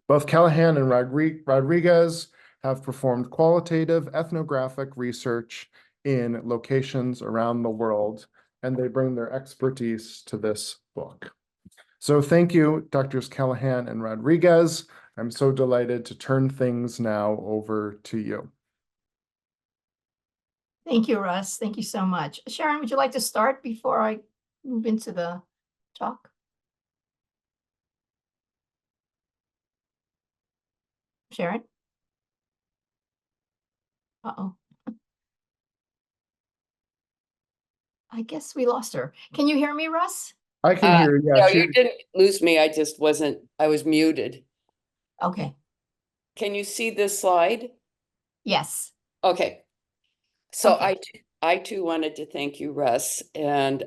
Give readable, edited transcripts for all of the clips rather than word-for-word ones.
Both Callahan and Rodriguez have performed qualitative ethnographic research in locations around the world, and they bring their expertise to this book. So thank you, Drs. Callahan and Rodriguez. I'm so delighted to turn things now over to you. Thank you, Russ. Thank you so much. Sharon, would you like to start before I move into the talk? Sharon? Uh-oh. I guess we lost her. Can you hear me, Russ? I can hear you. No, you didn't lose me. I was muted. Okay. Can you see this slide? Yes. Okay. So Okay. I too wanted to thank you, Russ, and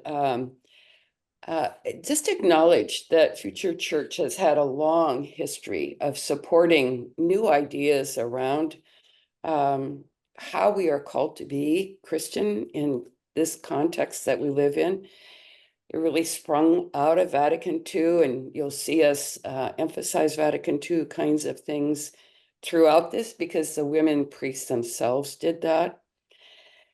just acknowledge that Future Church has had a long history of supporting new ideas around how we are called to be Christian in this context that we live in. It really sprung out of Vatican II, and you'll see us emphasize Vatican II kinds of things throughout this because the women priests themselves did that.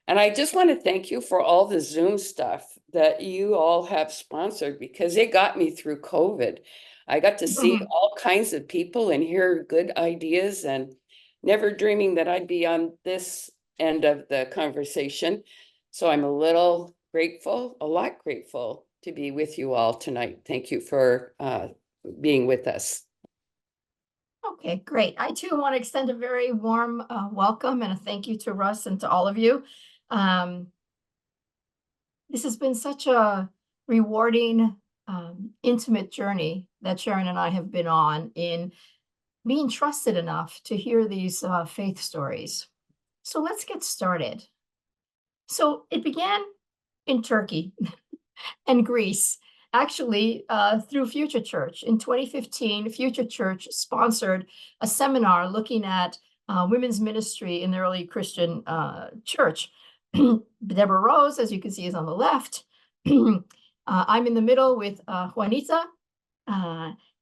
And I just want to thank you for all the Zoom stuff that you all have sponsored because it got me through COVID. I got to see all kinds of people and hear good ideas, and never dreaming that I'd be on this end of the conversation. So I'm a lot grateful to be with you all tonight. Thank you for being with us. Okay, great. I too want to extend a very warm welcome and a thank you to Russ and to all of you. This has been such a rewarding, intimate journey that Sharon and I have been on in being trusted enough to hear these faith stories. So let's get started. So it began in Turkey and Greece, actually through FutureChurch. In 2015, FutureChurch sponsored a seminar looking at women's ministry in the early Christian church. Deborah Rose, as you can see, is on the left. I'm in the middle with Juanita.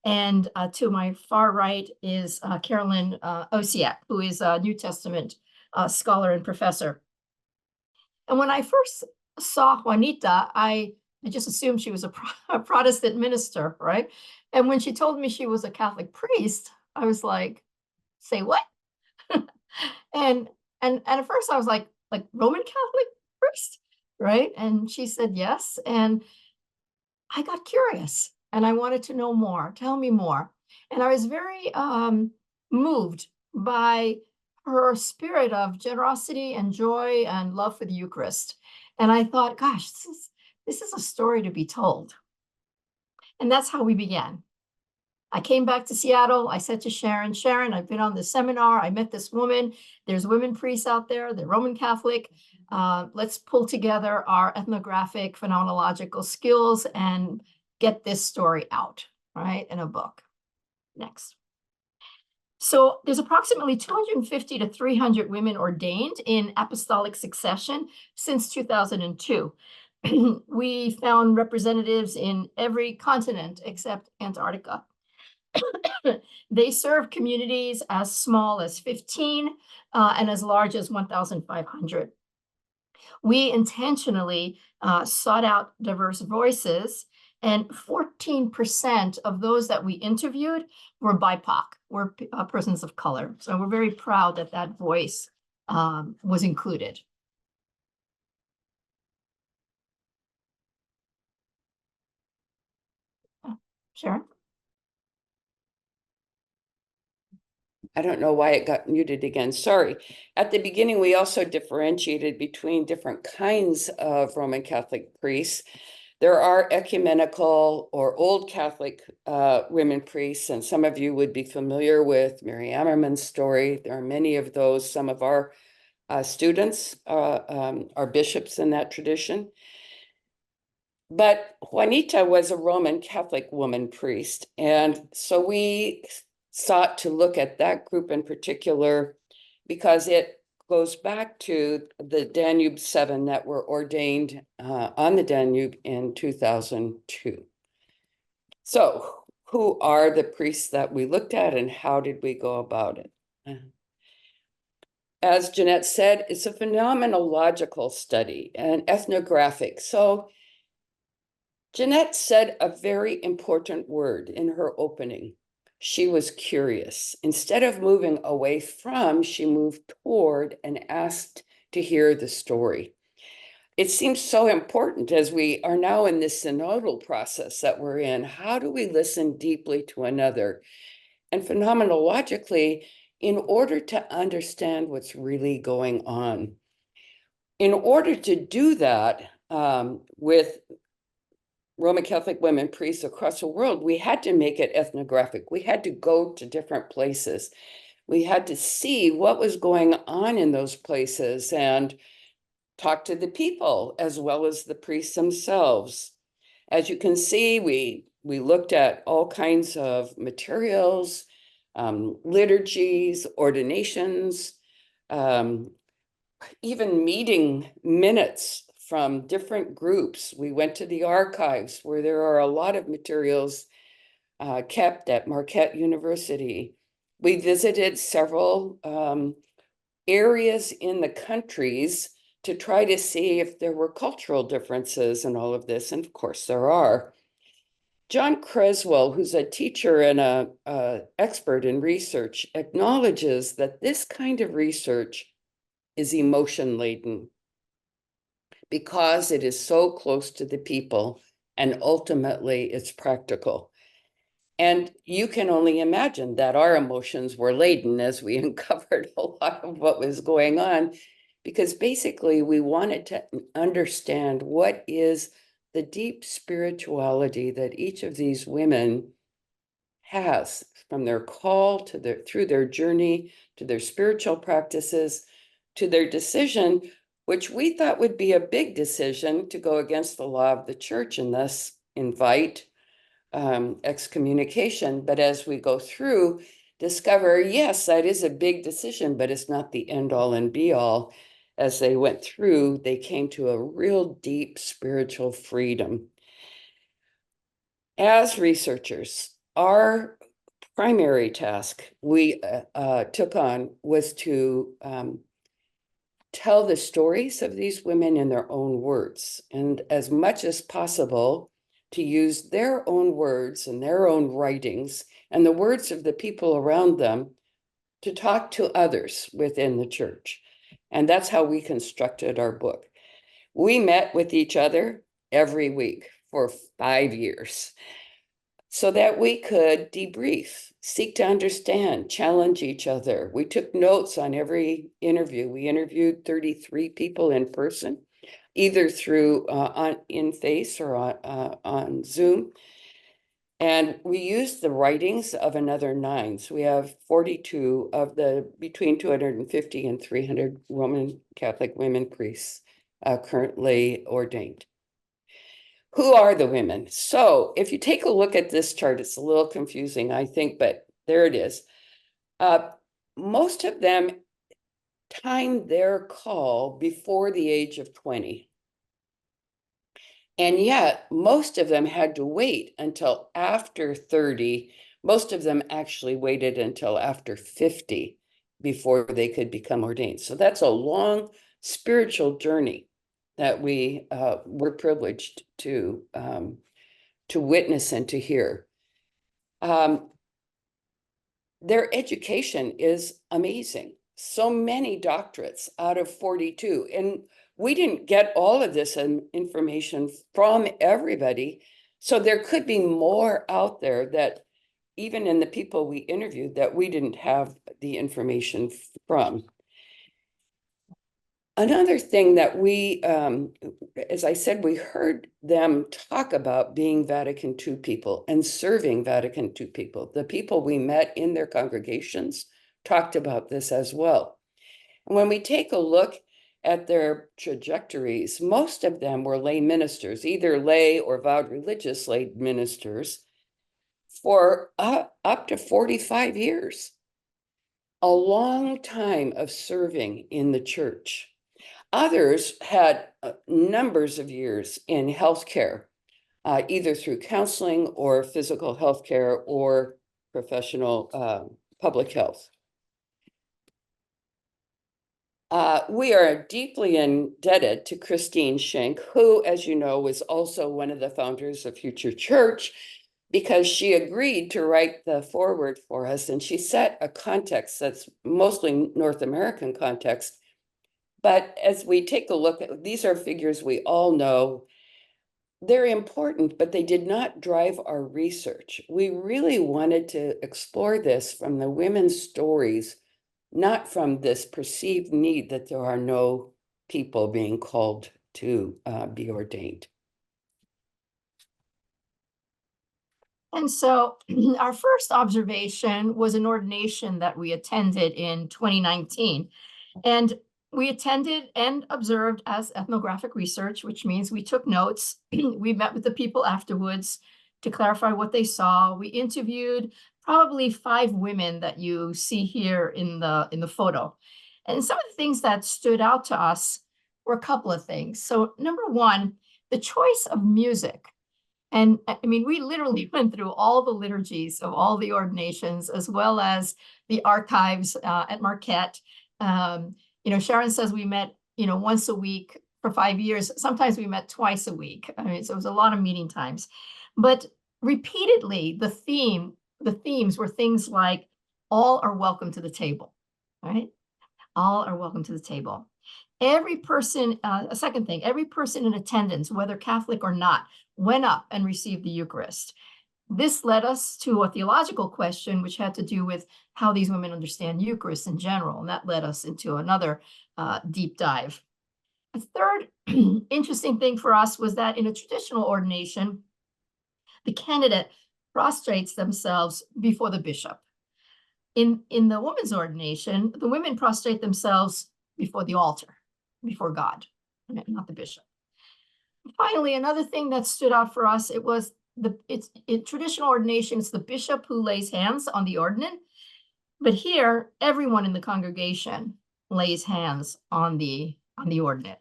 And to my far right is Carolyn Osiak, who is a New Testament scholar and professor. And when I first saw Juanita, I just assumed she was a Protestant minister, right? And when she told me she was a Catholic priest, I was like, say what? and at first I was like Roman Catholic priest, right? And she said yes. And I got curious and I wanted to know more. Tell me more. And I was very moved by her spirit of generosity and joy and love for the Eucharist. And I thought, gosh, this is a story to be told. And that's how we began. I came back to Seattle. I said to Sharon, I've been on this seminar. I met this woman. There's women priests out there. They're Roman Catholic. Let's pull together our ethnographic phenomenological skills and get this story out, right, in a book. Next. So there's approximately 250 to 300 women ordained in apostolic succession since 2002. We found representatives in every continent except Antarctica. They serve communities as small as 15 and as large as 1,500. We intentionally sought out diverse voices, and 14% of those that we interviewed were BIPOC, were persons of color. So we're very proud that that voice was included. Sharon? I don't know why it got muted again. Sorry. At the beginning, we also differentiated between different kinds of Roman Catholic priests. There are ecumenical or old Catholic women priests, and some of you would be familiar with Mary Ammerman's story. There are many of those. Some of our students are bishops in that tradition. But Juanita was a Roman Catholic woman priest, and so we sought to look at that group in particular because it goes back to the Danube 7 that were ordained on the Danube in 2002. So who are the priests that we looked at and how did we go about it? As Jeanette said, it's a phenomenological study and ethnographic. So Jeanette said a very important word in her opening. She was curious. Instead of moving away from, she moved toward and asked to hear the story. It seems so important as we are now in this synodal process that we're in. How do we listen deeply to another? And phenomenologically, in order to understand what's really going on. In order to do that with Roman Catholic women priests across the world, we had to make it ethnographic. We had to go to different places. We had to see what was going on in those places and talk to the people as well as the priests themselves. As you can see, we looked at all kinds of materials, liturgies, ordinations, even meeting minutes from different groups. We went to the archives where there are a lot of materials kept at Marquette University. We visited several areas in the countries to try to see if there were cultural differences in all of this. And of course there are. John Creswell, who's a teacher and a expert in research, acknowledges that this kind of research is emotion laden because it is so close to the people and ultimately it's practical. And you can only imagine that our emotions were laden as we uncovered a lot of what was going on, because basically we wanted to understand what is the deep spirituality that each of these women has from their call to through their journey, to their spiritual practices, to their decision, which we thought would be a big decision to go against the law of the church and thus invite excommunication. But as we go through, discover, yes, that is a big decision, but it's not the end all and be all. As they went through, they came to a real deep spiritual freedom. As researchers, our primary task we took on was to tell the stories of these women in their own words, and as much as possible to use their own words and their own writings and the words of the people around them to talk to others within the church. And that's how we constructed our book. We met with each other every week for 5 years so that we could debrief, seek to understand, challenge each other. We took notes on every interview. We interviewed 33 people in person, either through in face or on Zoom. And we used the writings of another 9. So we have 42 of the between 250 and 300 Roman Catholic women priests currently ordained. Who are the women? So if you take a look at this chart, it's a little confusing, I think, but there it is. Most of them timed their call before the age of 20. And yet most of them had to wait until after 30. Most of them actually waited until after 50 before they could become ordained. So that's a long spiritual journey that we were privileged to witness and to hear. Their education is amazing. So many doctorates out of 42. And we didn't get all of this information from everybody. So there could be more out there that even in the people we interviewed that we didn't have the information from. Another thing that we, as I said, we heard them talk about being Vatican II people and serving Vatican II people. The people we met in their congregations talked about this as well. And when we take a look at their trajectories, most of them were lay ministers, either lay or vowed religious lay ministers for up to 45 years. A long time of serving in the church. Others had numbers of years in healthcare, either through counseling or physical health care or professional public health. We are deeply indebted to Christine Schenck, who, as you know, was also one of the founders of FutureChurch, because she agreed to write the foreword for us, and she set a context that's mostly North American context. But as we take a look at, these are figures we all know. They're important, but they did not drive our research. We really wanted to explore this from the women's stories, not from this perceived need that there are no people being called to be ordained. And so our first observation was an ordination that we attended in 2019. And we attended and observed as ethnographic research, which means we took notes. We met with the people afterwards to clarify what they saw. We interviewed probably 5 women that you see here in the photo. And some of the things that stood out to us were a couple of things. So number one, the choice of music. And I mean, we literally went through all the liturgies of all the ordinations, as well as the archives at Marquette. You know, Sharon says we met, you know, once a week for 5 years. Sometimes we met twice a week. I mean, so it was a lot of meeting times. But repeatedly, the themes were things like, all are welcome to the table, right? All are welcome to the table. Every person, a second thing, every person in attendance, whether Catholic or not, went up and received the Eucharist. This led us to a theological question, which had to do with how these women understand Eucharist in general. And that led us into another deep dive. A third interesting thing for us was that in a traditional ordination, the candidate prostrates themselves before the bishop. In the woman's ordination, the women prostrate themselves before the altar, before God, not the bishop. Finally, another thing that stood out for us, it was in traditional ordination, it's the bishop who lays hands on the ordinand, but here everyone in the congregation lays hands on the ordinand.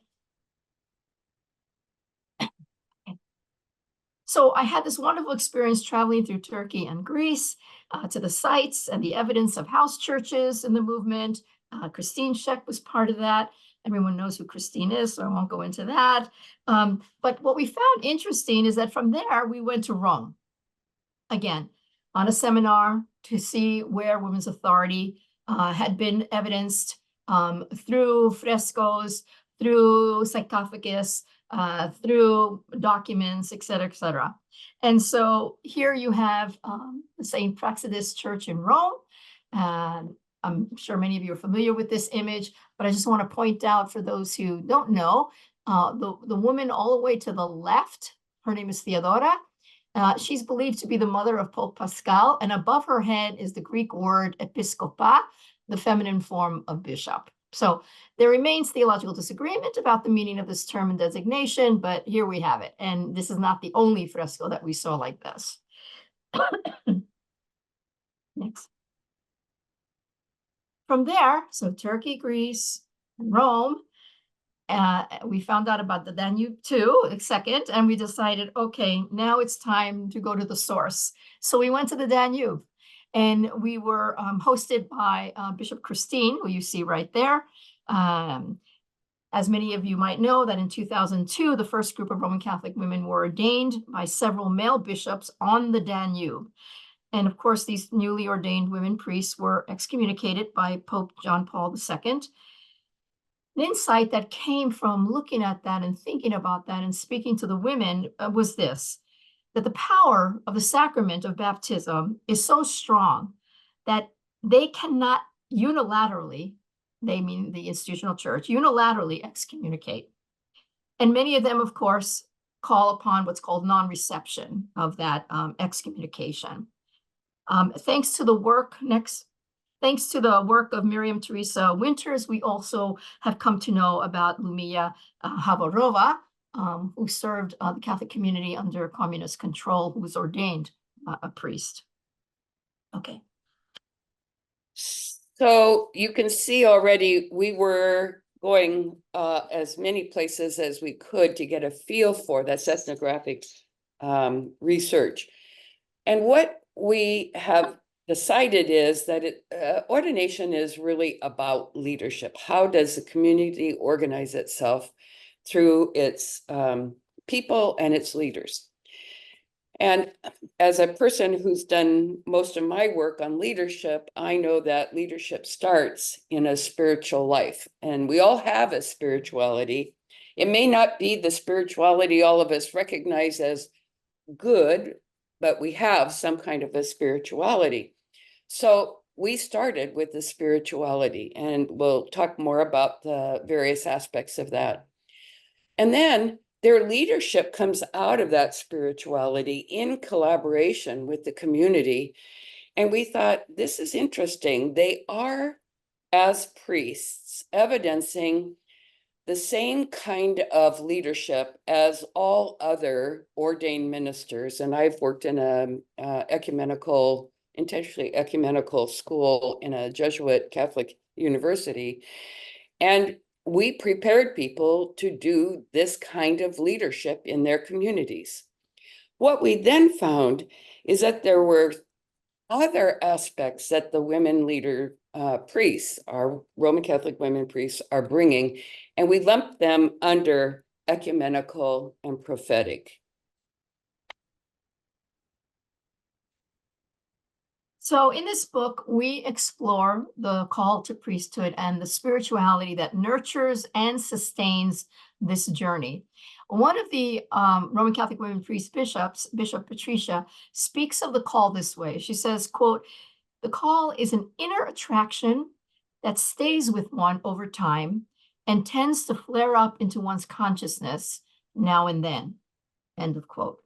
So I had this wonderful experience traveling through Turkey and Greece to the sites and the evidence of house churches in the movement. Christine Schenck was part of that. Everyone knows who Christine is, so I won't go into that. But what we found interesting is that from there, we went to Rome, again, on a seminar to see where women's authority had been evidenced through frescoes, through sarcophagus, through documents, et cetera, et cetera. And so here you have the St. Praxedis Church in Rome. I'm sure many of you are familiar with this image, but I just want to point out for those who don't know, the woman all the way to the left, her name is Theodora. She's believed to be the mother of Pope Pascal, and above her head is the Greek word episkopa, the feminine form of bishop. So there remains theological disagreement about the meaning of this term and designation, but here we have it. And this is not the only fresco that we saw like this. Next. From there, so Turkey, Greece, and Rome, we found out about the Danube too, second, and we decided, okay, now it's time to go to the source. So we went to the Danube, and we were hosted by Bishop Christine, who you see right there. As many of you might know, that in 2002, the first group of Roman Catholic women were ordained by several male bishops on the Danube. And of course, these newly ordained women priests were excommunicated by Pope John Paul II. An insight that came from looking at that and thinking about that and speaking to the women was this, that the power of the sacrament of baptism is so strong that they cannot unilaterally, they mean the institutional church, unilaterally excommunicate. And many of them, of course, call upon what's called non-reception of that excommunication. Thanks to the work of Miriam Teresa Winters, we also have come to know about Lumia Havorova, who served the Catholic community under communist control, who was ordained a priest. Okay. So you can see already we were going as many places as we could to get a feel for this ethnographic research. And what we have decided is that ordination is really about leadership. How does the community organize itself through its people and its leaders? And as a person who's done most of my work on leadership, I know that leadership starts in a spiritual life, and we all have a spirituality. It may not be the spirituality all of us recognize as good, but we have some kind of a spirituality. So we started with the spirituality, and we'll talk more about the various aspects of that. And then their leadership comes out of that spirituality in collaboration with the community. And we thought, this is interesting. They are, as priests, evidencing the same kind of leadership as all other ordained ministers. And I've worked in a intentionally ecumenical school in a Jesuit Catholic university. And we prepared people to do this kind of leadership in their communities. What we then found is that there were other aspects that the women leader priests, our Roman Catholic women priests, are bringing, and we lumped them under ecumenical and prophetic. So in this book, we explore the call to priesthood and the spirituality that nurtures and sustains this journey. One of the Roman Catholic women priest bishops, Bishop Patricia, speaks of the call this way. She says, quote, "The call is an inner attraction that stays with one over time and tends to flare up into one's consciousness now and then," end of quote.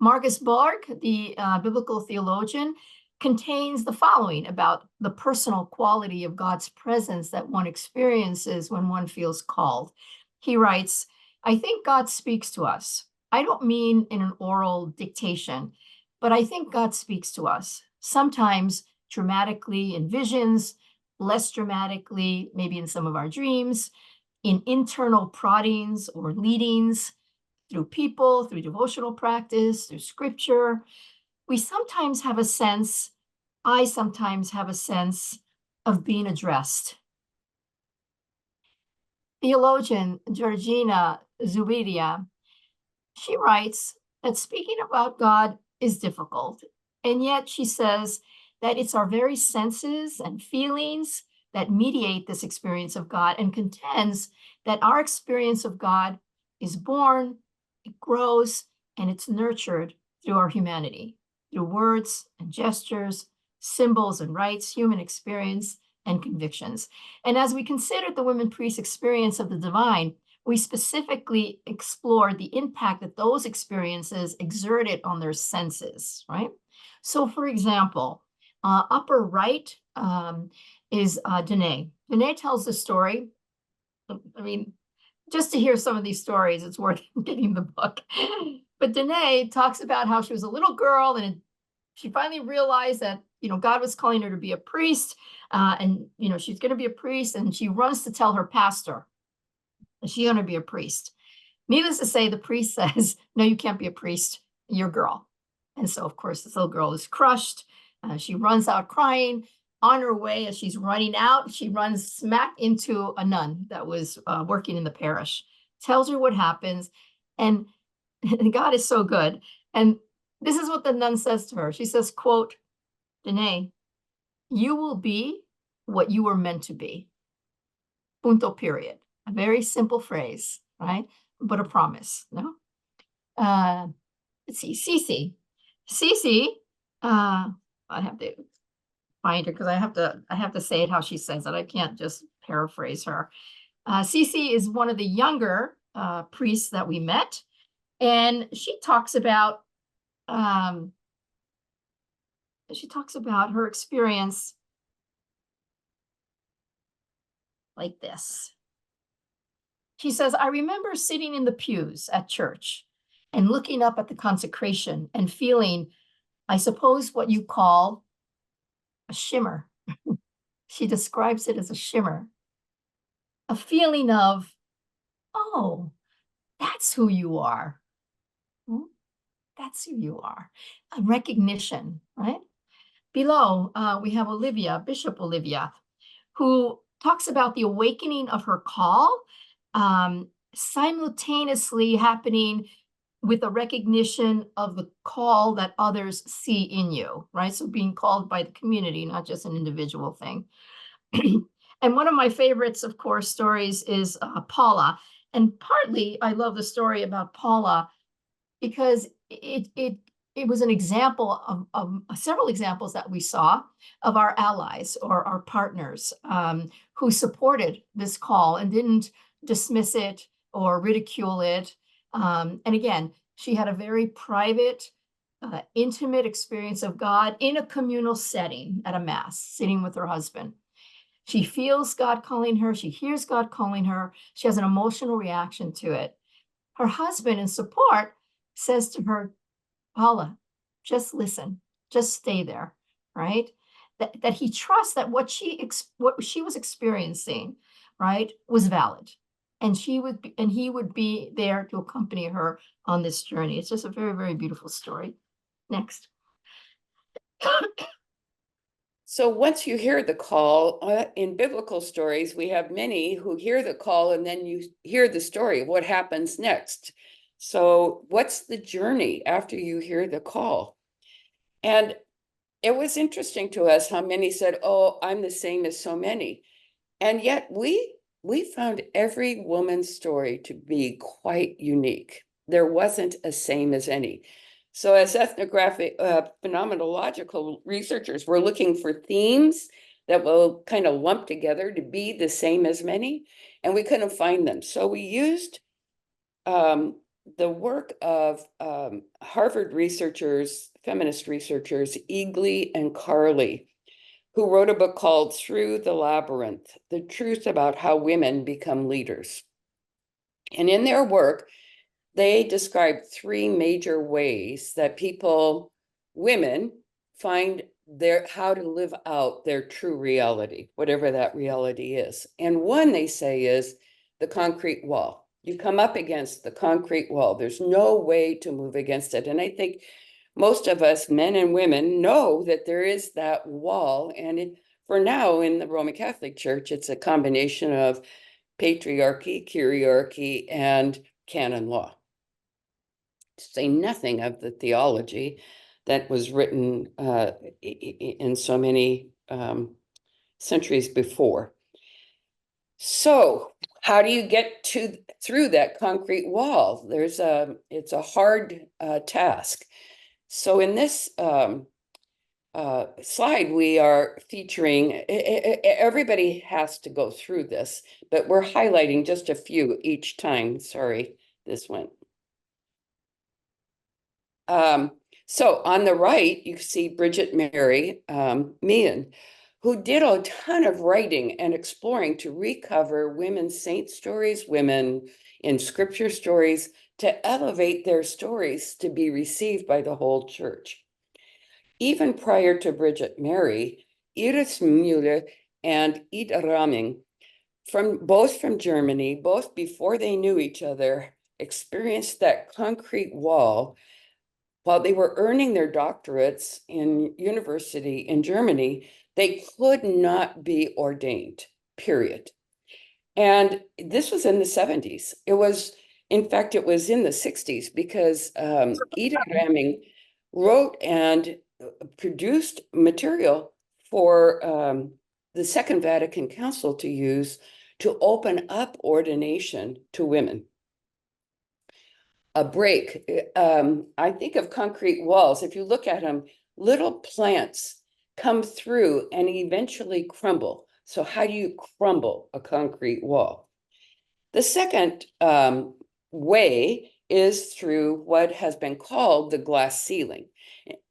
Marcus Borg, the biblical theologian, contains the following about the personal quality of God's presence that one experiences when one feels called. He writes, "I think God speaks to us. I don't mean in an oral dictation, but I think God speaks to us, sometimes dramatically in visions, less dramatically, maybe in some of our dreams, in internal proddings or leadings, through people, through devotional practice, through scripture. I sometimes have a sense of being addressed." Theologian Georgina Zubidia, she writes that speaking about God is difficult, and yet she says that it's our very senses and feelings that mediate this experience of God, and contends that our experience of God is born, it grows, and it's nurtured through our humanity, through words and gestures, symbols and rites, human experience and convictions. And as we considered the women priests' experience of the divine, we specifically explored the impact that those experiences exerted on their senses, right? So for example, upper right is Danae. Danae tells the story. I mean, just to hear some of these stories, it's worth getting the book. But Danae talks about how she was a little girl and she finally realized that, God was calling her to be a priest, and, she's going to be a priest, and she runs to tell her pastor that she's going to be a priest. Needless to say, the priest says, "No, you can't be a priest. You're a girl." And so, of course, this little girl is crushed. She runs out crying. On her way, as she's running out, she runs smack into a nun that was working in the parish, tells her what happens, and God is so good. And this is what the nun says to her. She says, quote, "Danae, you will be what you were meant to be. Punto period." A very simple phrase, right? But a promise, no? Let's see, Cece. Cece, I have to find her because I have to say it how she says it. I can't just paraphrase her. Cece is one of the younger priests that we met, and she talks about her experience like this. She says, "I remember sitting in the pews at church and looking up at the consecration and feeling, I suppose, what you call a shimmer." She describes it as a shimmer, a feeling of, "Oh, that's who you are. That's who you are. And recognition, right? Below, we have Olivia, Bishop Olivia, who talks about the awakening of her call, simultaneously happening with a recognition of the call that others see in you, right? So being called by the community, not just an individual thing. And one of my favorites, of course, stories is Paula. And partly I love the story about Paula because it was an example of several examples that we saw of our allies or our partners who supported this call and didn't dismiss it or ridicule it. And again, she had a very private, intimate experience of God in a communal setting at a mass, sitting with her husband. She feels God calling her. She hears God calling her. She has an emotional reaction to it. Her husband, in support, says to her, Paula, just listen, just stay there, right? That he trusts that what she was experiencing, right, was valid. And he would be there to accompany her on this journey. It's just a very, very beautiful story. Next. So once you hear the call, in biblical stories, we have many who hear the call and then you hear the story of what happens next. So what's the journey after you hear the call? And it was interesting to us how many said, oh, I'm the same as so many. And yet we found every woman's story to be quite unique. There wasn't a same as any. So as ethnographic, phenomenological researchers, we're looking for themes that will kind of lump together to be the same as many, and we couldn't find them. So we used the work of Harvard researchers, feminist researchers, Eagly and Carley, who wrote a book called Through the Labyrinth, The Truth About How Women Become Leaders. And in their work, they describe three major ways that women, find how to live out their true reality, whatever that reality is. And one, they say, is the concrete wall. You come up against the concrete wall. There's no way to move against it. And I think most of us, men and women, know that there is that wall. And for now, in the Roman Catholic Church, it's a combination of patriarchy, kyriarchy, and canon law. To say nothing of the theology that was written in so many centuries before. So how do you get through that concrete wall? It's a hard task. So in this slide, we are featuring, everybody has to go through this, but we're highlighting just a few each time. Sorry, this went. So on the right, you see Bridget Mary Meehan, who did a ton of writing and exploring to recover women's saint stories, women in scripture stories, to elevate their stories to be received by the whole church. Even prior to Bridget Mary, Iris Müller and Ida Raming, both from Germany, both before they knew each other, experienced that concrete wall. While they were earning their doctorates in university in Germany, they could not be ordained, period. And this was in the 70s. In fact, it was in the 60s because Ida Raming wrote and produced material for the Second Vatican Council to use to open up ordination to women. A break. I think of concrete walls. If you look at them, little plants come through and eventually crumble. So how do you crumble a concrete wall? The second way is through what has been called the glass ceiling.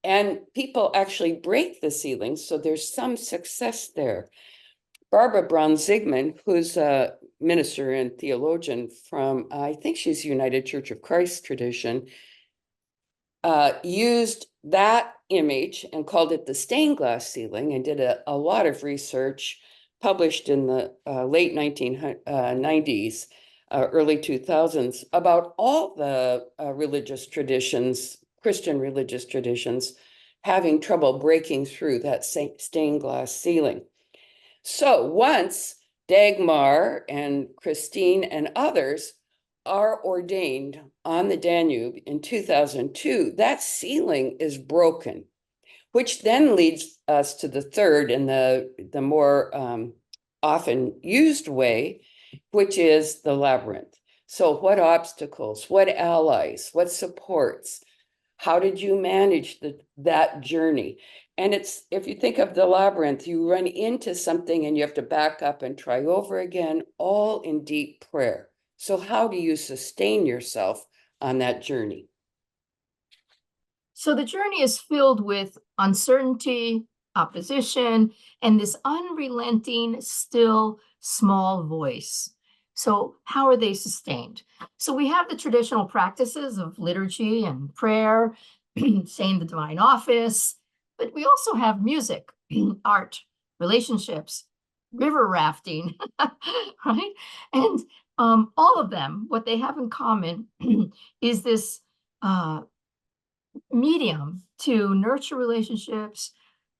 And people actually break the ceiling, so there's some success there. Barbara Braun-Zygmunt, who's a minister and theologian from, I think she's United Church of Christ tradition, used that image and called it the stained glass ceiling and did a lot of research published in the late 1990s, early 2000s about all the religious traditions Christian religious traditions having trouble breaking through that stained glass ceiling. So once Dagmar and Christine and others are ordained on the Danube in 2002, that ceiling is broken, which then leads us to the third and the more often used way, which is the labyrinth. So what obstacles, what allies, what supports? How did you manage that journey? And it's, if you think of the labyrinth, you run into something and you have to back up and try over again, all in deep prayer. So how do you sustain yourself on that journey? So the journey is filled with uncertainty, opposition, and this unrelenting, still, small voice. So how are they sustained? So we have the traditional practices of liturgy and prayer, saying the divine office, but we also have music, art, relationships, river rafting, right? And all of them, what they have in common is this medium to nurture relationships,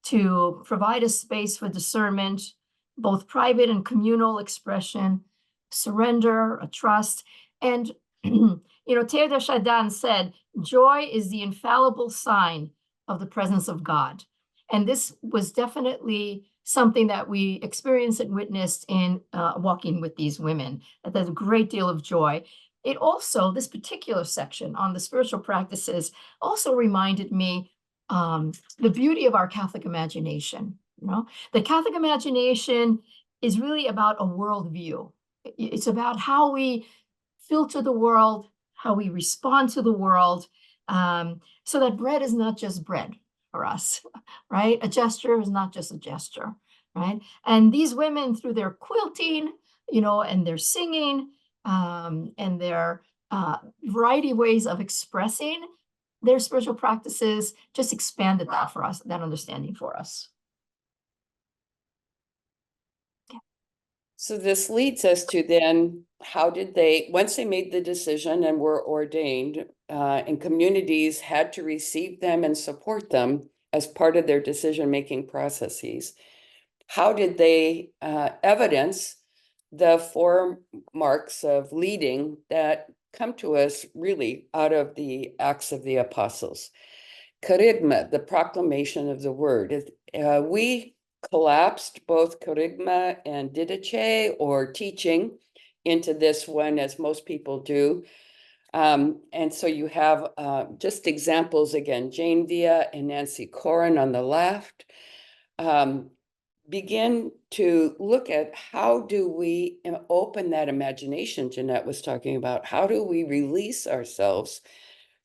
to provide a space for discernment, both private and communal expression, surrender, a trust. And, Teilhard de Chardin said, joy is the infallible sign of the presence of God. And this was definitely something that we experienced and witnessed in walking with these women. There's a great deal of joy. It also, this particular section on the spiritual practices also reminded me the beauty of our Catholic imagination. The Catholic imagination is really about a worldview. It's about how we filter the world, how we respond to the world, so that bread is not just bread for us, right? A gesture is not just a gesture, right? And these women, through their quilting, and their singing, and their variety of ways of expressing their spiritual practices, just expanded that for us, that understanding for us. So this leads us to then, how did they, once they made the decision and were ordained, and communities had to receive them and support them as part of their decision-making processes, how did they evidence the four marks of leading that come to us really out of the Acts of the Apostles? Kerygma, the proclamation of the word. We collapsed both kerygma and didache, or teaching, into this one, as most people do. And so you have just examples again, Jane Via and Nancy Corin on the left. Begin to look at how do we open that imagination Jeanette was talking about. How do we release ourselves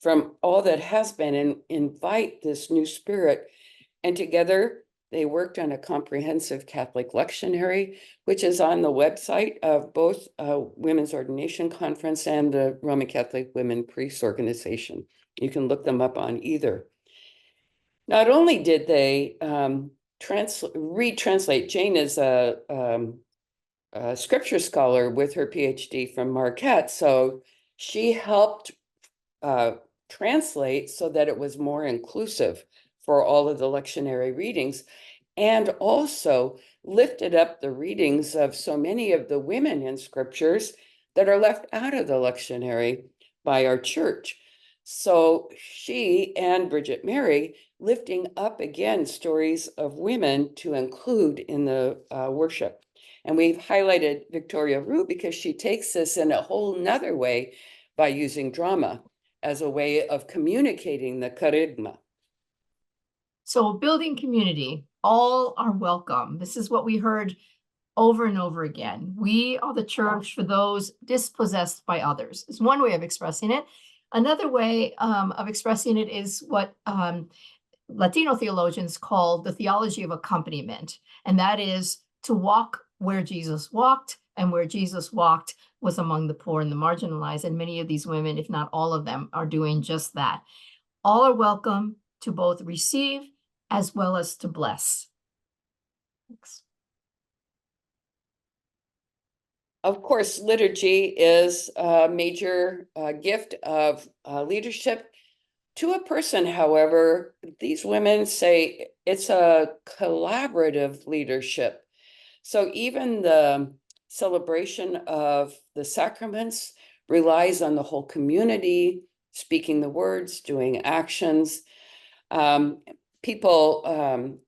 from all that has been and invite this new spirit? And together they worked on a comprehensive Catholic lectionary, which is on the website of both Women's Ordination Conference and the Roman Catholic Womenpriests organization. You can look them up on either. Not only did they retranslate, Jane is a scripture scholar with her PhD from Marquette, so she helped translate so that it was more inclusive for all of the lectionary readings, and also lifted up the readings of so many of the women in scriptures that are left out of the lectionary by our church. So she and Bridget Mary lifting up again stories of women to include in the worship. And we've highlighted Victoria Rue because she takes this in a whole nother way by using drama as a way of communicating the kerygma. So building community, all are welcome. This is what we heard over and over again. We are the church for those dispossessed by others. It's one way of expressing it. Another way of expressing it is what Latino theologians call the theology of accompaniment. And that is to walk where Jesus walked, and where Jesus walked was among the poor and the marginalized. And many of these women, if not all of them, are doing just that. All are welcome to both receive as well as to bless. Thanks. Of course, liturgy is a major gift of leadership. To a person, however, these women say it's a collaborative leadership. So even the celebration of the sacraments relies on the whole community, speaking the words, doing actions. People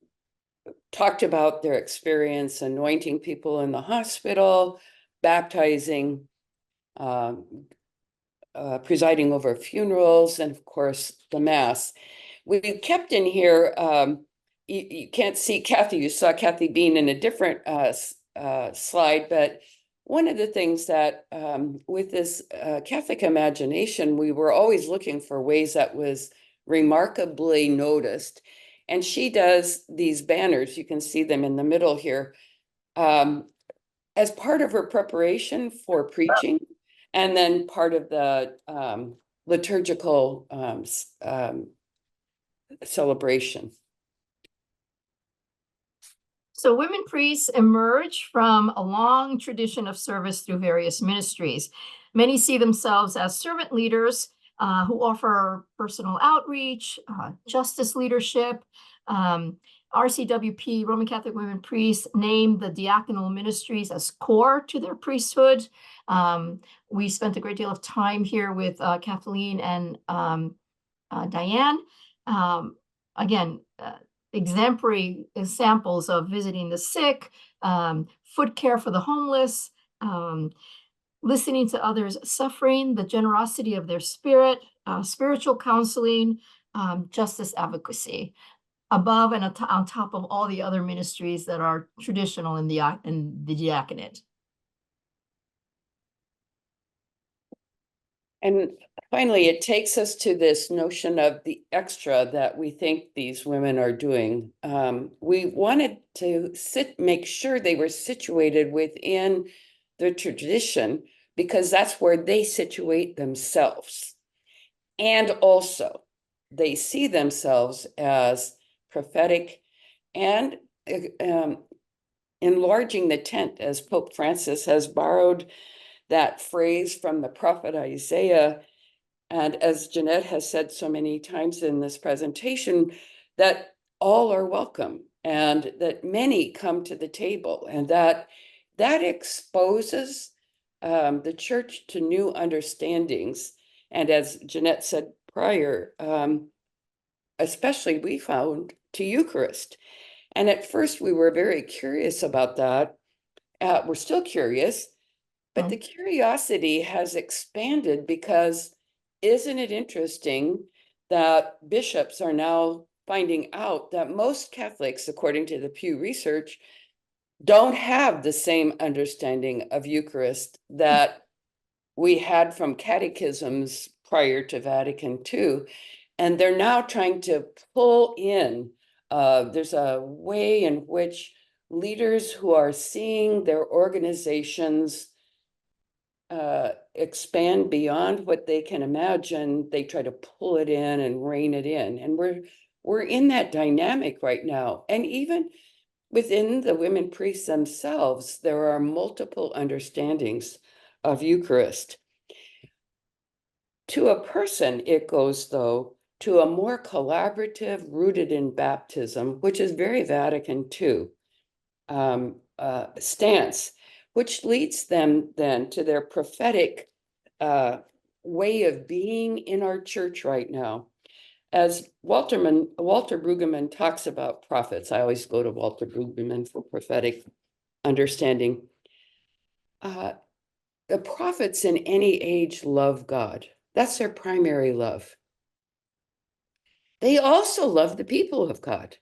talked about their experience anointing people in the hospital, baptizing, presiding over funerals, and of course, the Mass. We kept in here, you can't see Kathy, you saw Kathy Bean in a different slide, but one of the things that with this Catholic imagination, we were always looking for ways that was remarkably noticed. And she does these banners, you can see them in the middle here, as part of her preparation for preaching, and then part of the liturgical celebration. So women priests emerge from a long tradition of service through various ministries. Many see themselves as servant leaders who offer personal outreach, justice leadership. RCWP, Roman Catholic Women Priests, named the diaconal ministries as core to their priesthood. We spent a great deal of time here with Kathleen and Diane. Again, exemplary examples of visiting the sick, foot care for the homeless, listening to others suffering, the generosity of their spirit, spiritual counseling, justice advocacy, above and on top of all the other ministries that are traditional in the diaconate. And finally, it takes us to this notion of the extra that we think these women are doing. We wanted to make sure they were situated within the tradition, because that's where they situate themselves. And also, they see themselves as prophetic and enlarging the tent, as Pope Francis has borrowed that phrase from the prophet Isaiah. And as Jeanette has said so many times in this presentation, that all are welcome and that many come to the table, and that exposes the church to new understandings. And as Jeanette said prior, especially we found to Eucharist. And at first we were very curious about that. We're still curious, but the curiosity has expanded, because isn't it interesting that bishops are now finding out that most Catholics, according to the Pew Research, don't have the same understanding of Eucharist that we had from catechisms prior to Vatican II. And they're now trying to pull in, there's a way in which leaders who are seeing their organizations expand beyond what they can imagine, they try to pull it in and rein it in. And we're in that dynamic right now. And even within the women priests themselves, there are multiple understandings of Eucharist. To a person, it goes, though, to a more collaborative, rooted in baptism, which is very Vatican II stance, which leads them then to their prophetic way of being in our church right now. As Walter Brueggemann talks about prophets, I always go to Walter Brueggemann for prophetic understanding. The prophets in any age love God. That's their primary love. They also love the people of God.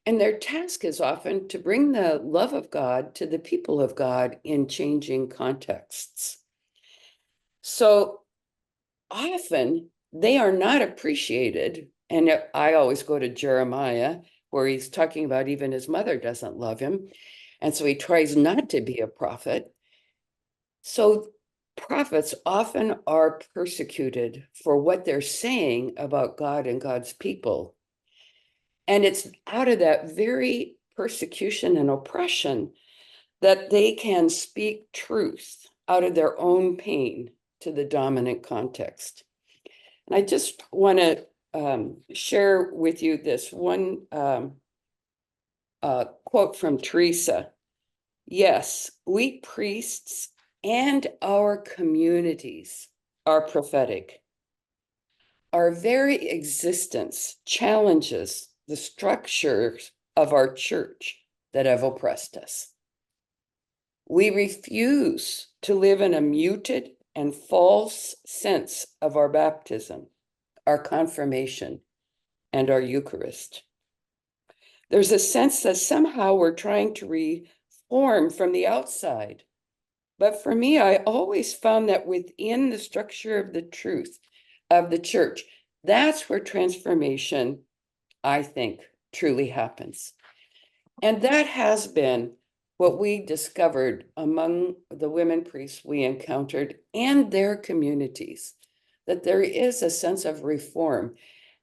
And their task is often to bring the love of God to the people of God in changing contexts. So often they are not appreciated. And I always go to Jeremiah, where he's talking about even his mother doesn't love him. And so he tries not to be a prophet. So prophets often are persecuted for what they're saying about God and God's people. And it's out of that very persecution and oppression that they can speak truth out of their own pain to the dominant context. And I just want to share with you this one quote from Teresa. Yes, we priests and our communities are prophetic. Our very existence challenges the structures of our church that have oppressed us. We refuse to live in a muted and false sense of our baptism, our confirmation, and our Eucharist. There's a sense that somehow we're trying to reform from the outside. But for me, I always found that within the structure of the truth of the church, that's where transformation, I think, truly happens. And that has been what we discovered among the women priests we encountered and their communities, that there is a sense of reform.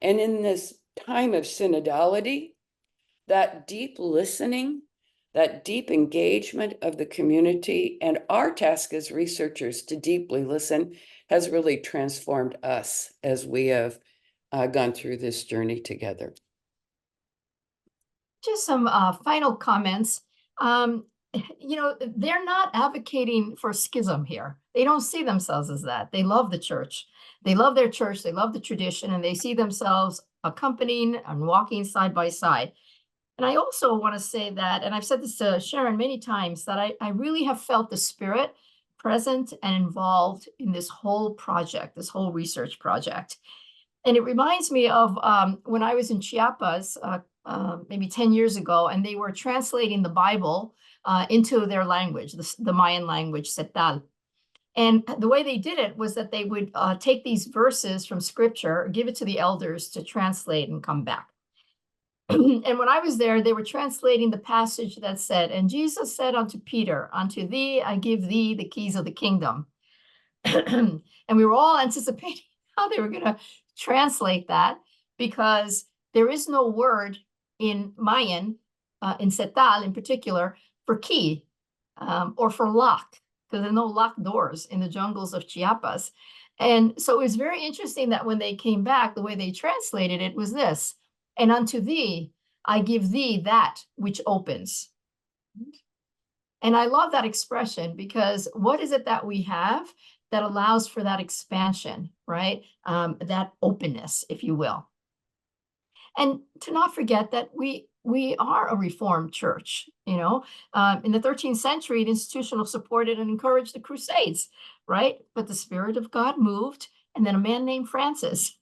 And in this time of synodality, that deep listening, that deep engagement of the community, and our task as researchers to deeply listen has really transformed us as we have gone through this journey together. Just some final comments. You know, they're not advocating for schism here. They don't see themselves as that. They love the church. They love their church. They love the tradition, and they see themselves accompanying and walking side by side. And I also want to say that, and I've said this to Sharon many times, that I really have felt the Spirit present and involved in this whole project, this whole research project. And it reminds me of when I was in Chiapas maybe 10 years ago, and they were translating the Bible into their language, the Mayan language, Setal. And the way they did it was that they would take these verses from scripture, give it to the elders to translate and come back. And when I was there, they were translating the passage that said, "And Jesus said unto Peter, unto thee I give thee the keys of the kingdom." And we were all anticipating how they were going to translate that, because there is no word in Mayan, in Setal in particular, for key or for lock, because there are no locked doors in the jungles of Chiapas. And so it was very interesting that when they came back, the way they translated it was this: "And unto thee, I give thee that which opens." And I love that expression, because what is it that we have that allows for that expansion, right? That openness, if you will. And to not forget that we are a Reformed church, you know. In the 13th century, the institutional supported and encouraged the Crusades, right? But the Spirit of God moved, and then a man named Francis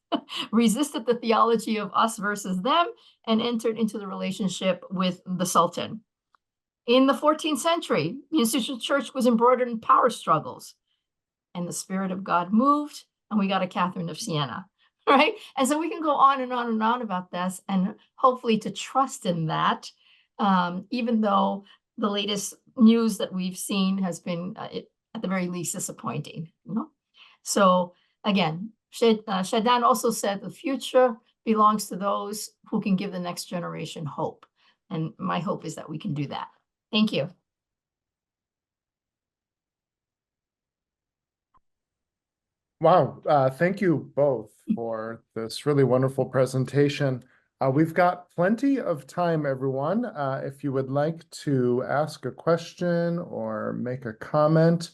resisted the theology of us versus them and entered into the relationship with the Sultan. In the 14th century, the institutional church was embroidered in power struggles, and the Spirit of God moved, and we got a Catherine of Siena, right? And so we can go on and on and on about this, and hopefully to trust in that, even though the latest news that we've seen has been, at the very least, disappointing. You know? So again, Shadan also said the future belongs to those who can give the next generation hope. And my hope is that we can do that. Thank you. Wow, thank you both for this really wonderful presentation. We've got plenty of time, everyone. If you would like to ask a question or make a comment,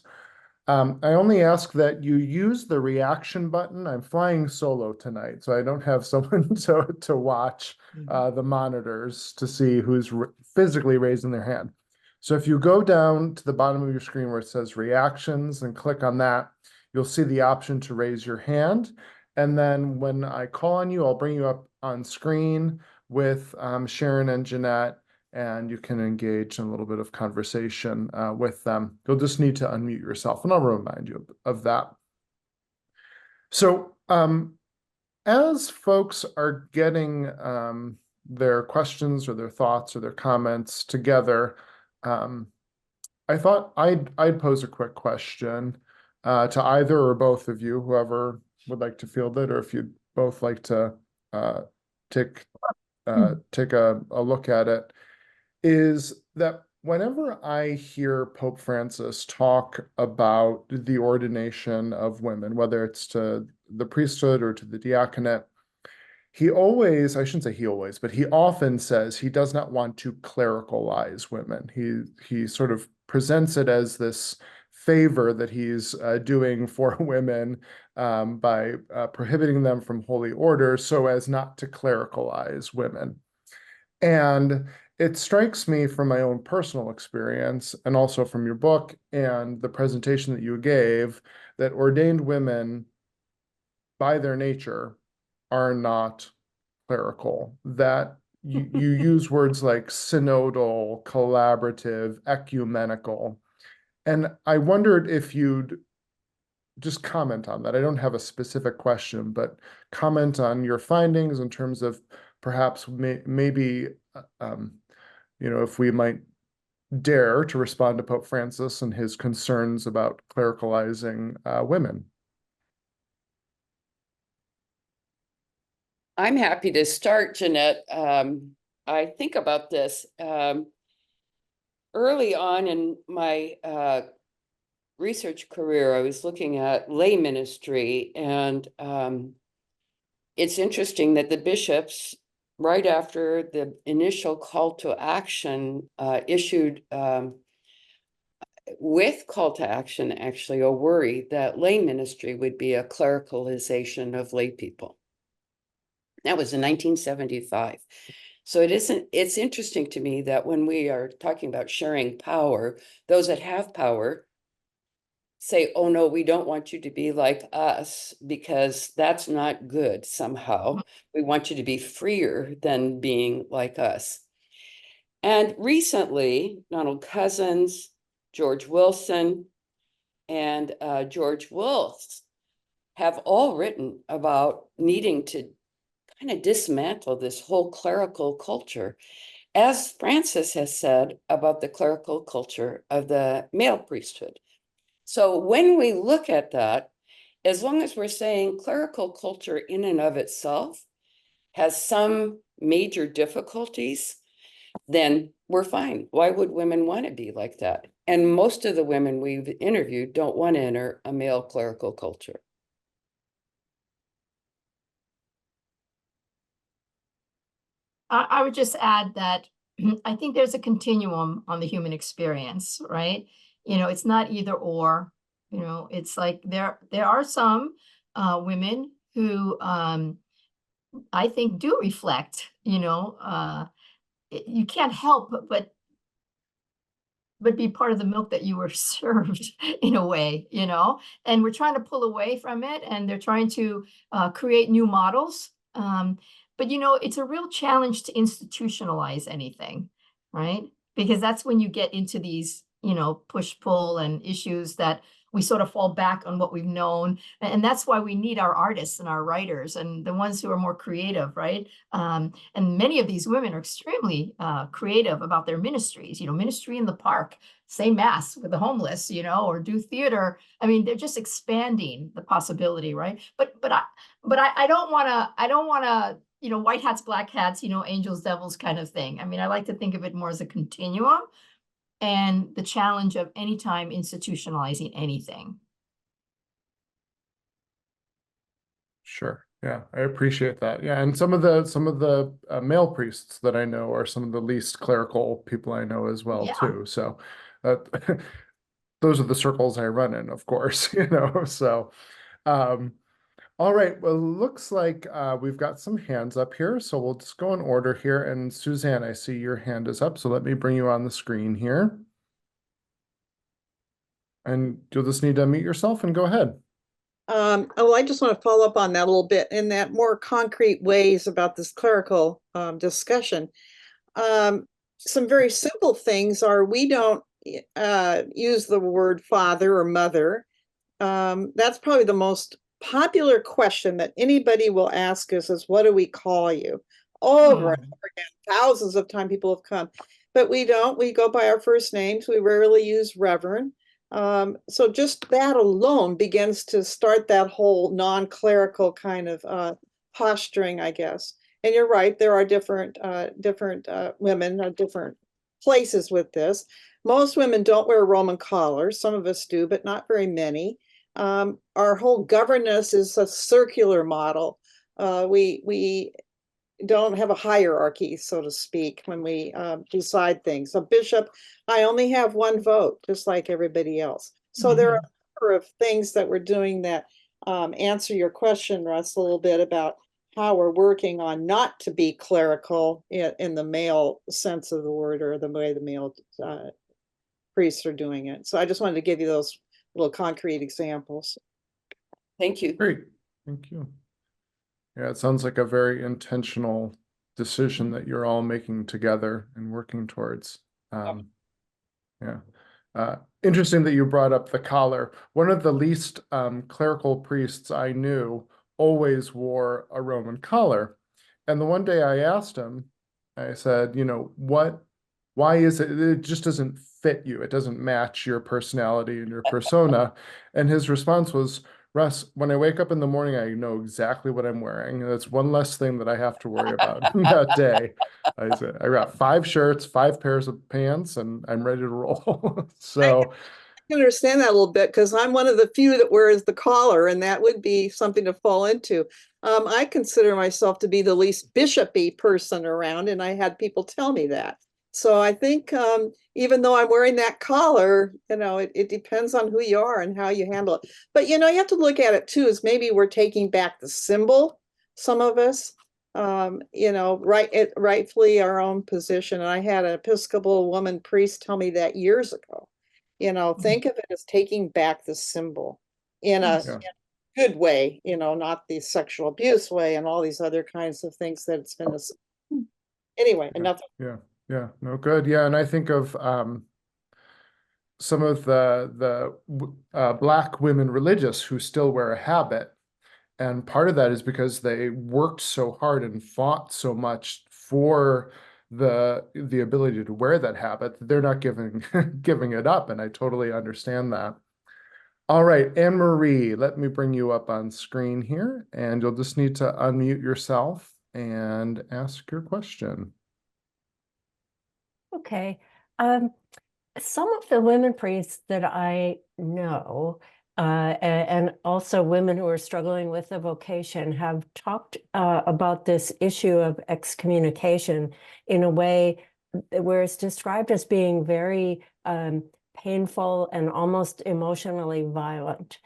I only ask that you use the reaction button. I'm flying solo tonight, so I don't have someone to watch the monitors to see who's physically raising their hand. So if you go down to the bottom of your screen where it says reactions and click on that, you'll see the option to raise your hand. And then when I call on you, I'll bring you up on screen with Sharon and Jeanette, and you can engage in a little bit of conversation with them. You'll just need to unmute yourself, and I'll remind you of that. So as folks are getting their questions or their thoughts or their comments together, I thought I'd pose a quick question to either or both of you, whoever would like to field it, or if you'd both like to take a look at it, is that whenever I hear Pope Francis talk about the ordination of women, whether it's to the priesthood or to the diaconate, he always, I shouldn't say he always, but he often says he does not want to clericalize women. He sort of presents it as this favor that he's doing for women by prohibiting them from holy orders so as not to clericalize women. And it strikes me from my own personal experience and also from your book and the presentation that you gave that ordained women by their nature are not clerical, that you use words like synodal, collaborative, ecumenical. And I wondered if you'd just comment on that. I don't have a specific question, but comment on your findings in terms of perhaps maybe, if we might dare to respond to Pope Francis and his concerns about clericalizing women. I'm happy to start, Jeanette. I think about this early on in my research career. I was looking at lay ministry, and it's interesting that the bishops, right after the initial call to action, issued with call to action, actually, a worry that lay ministry would be a clericalization of lay people. That was in 1975. So it's interesting to me that when we are talking about sharing power, those that have power say, oh no, we don't want you to be like us because that's not good somehow. We want you to be freer than being like us. And recently, Donald Cousins, George Wilson, and George Wolfe have all written about needing to kind of dismantle this whole clerical culture, as Francis has said about the clerical culture of the male priesthood. So when we look at that, as long as we're saying clerical culture in and of itself has some major difficulties, then we're fine. Why would women want to be like that? And most of the women we've interviewed don't want to enter a male clerical culture. I would just add that I think there's a continuum on the human experience, right? It's not either or, it's like there are some women who I think do reflect, you can't help but be part of the milk that you were served in a way, and we're trying to pull away from it, and they're trying to create new models. But it's a real challenge to institutionalize anything, right? Because that's when you get into these, push-pull and issues that we sort of fall back on what we've known. And that's why we need our artists and our writers and the ones who are more creative, right? And many of these women are extremely creative about their ministries, ministry in the park, say mass with the homeless, or do theater. I mean, they're just expanding the possibility, right? But I don't want to, white hats, black hats, angels, devils kind of thing. I mean, I like to think of it more as a continuum and the challenge of any time institutionalizing anything. Sure. Yeah, I appreciate that. Yeah, and some of the male priests that I know are some of the least clerical people I know as well, too. So those are the circles I run in, of course, So, all right. Well, looks like we've got some hands up here, so we'll just go in order here. And Suzanne, I see your hand is up, so let me bring you on the screen here. And you'll just need to unmute yourself and go ahead. I just want to follow up on that a little bit in that more concrete ways about this clerical discussion. Some very simple things are we don't use the word father or mother. That's probably the most popular question that anybody will ask us is, what do we call you? Over and over again, thousands of times people have come, but we don't. We go by our first names. We rarely use reverend. So just that alone begins to start that whole non-clerical kind of posturing, I guess. And you're right, there are different women at different places with this. Most women don't wear Roman collars. Some of us do, but not very many. Our whole governance is a circular model. We don't have a hierarchy, so to speak, when we decide things. A bishop, I only have one vote, just like everybody else. So there are a number of things that we're doing that answer your question, Russ, a little bit about how we're working on not to be clerical in the male sense of the word, or the way the male priests are doing it. So I just wanted to give you those little concrete examples. Thank you. Great, thank you. Yeah, it sounds like a very intentional decision that you're all making together and working towards. Yeah. Interesting that you brought up the collar. One of the least clerical priests I knew always wore a Roman collar. And the one day I asked him, I said, why is it just doesn't fit you? It doesn't match your personality and your persona. And his response was, Russ, when I wake up in the morning, I know exactly what I'm wearing. And that's one less thing that I have to worry about that day. I said, I got 5 shirts, 5 pairs of pants, and I'm ready to roll. So I can understand that a little bit, because I'm one of the few that wears the collar, and that would be something to fall into. I consider myself to be the least bishopy person around, and I had people tell me that. So I think even though I'm wearing that collar, it depends on who you are and how you handle it. But, you have to look at it too, as maybe we're taking back the symbol, some of us, rightfully our own position. And I had an Episcopal woman priest tell me that years ago. Think of it as taking back the symbol in a good way, not the sexual abuse way and all these other kinds of things that it's been. Anyway, enough. Yeah, no, good. Yeah, and I think of some of the Black women religious who still wear a habit, and part of that is because they worked so hard and fought so much for the ability to wear that habit that they're not giving it up, and I totally understand that. All right, Anne-Marie, let me bring you up on screen here, and you'll just need to unmute yourself and ask your question. Okay. Some of the women priests that I know, and also women who are struggling with the vocation, have talked about this issue of excommunication in a way where it's described as being very painful and almost emotionally violent.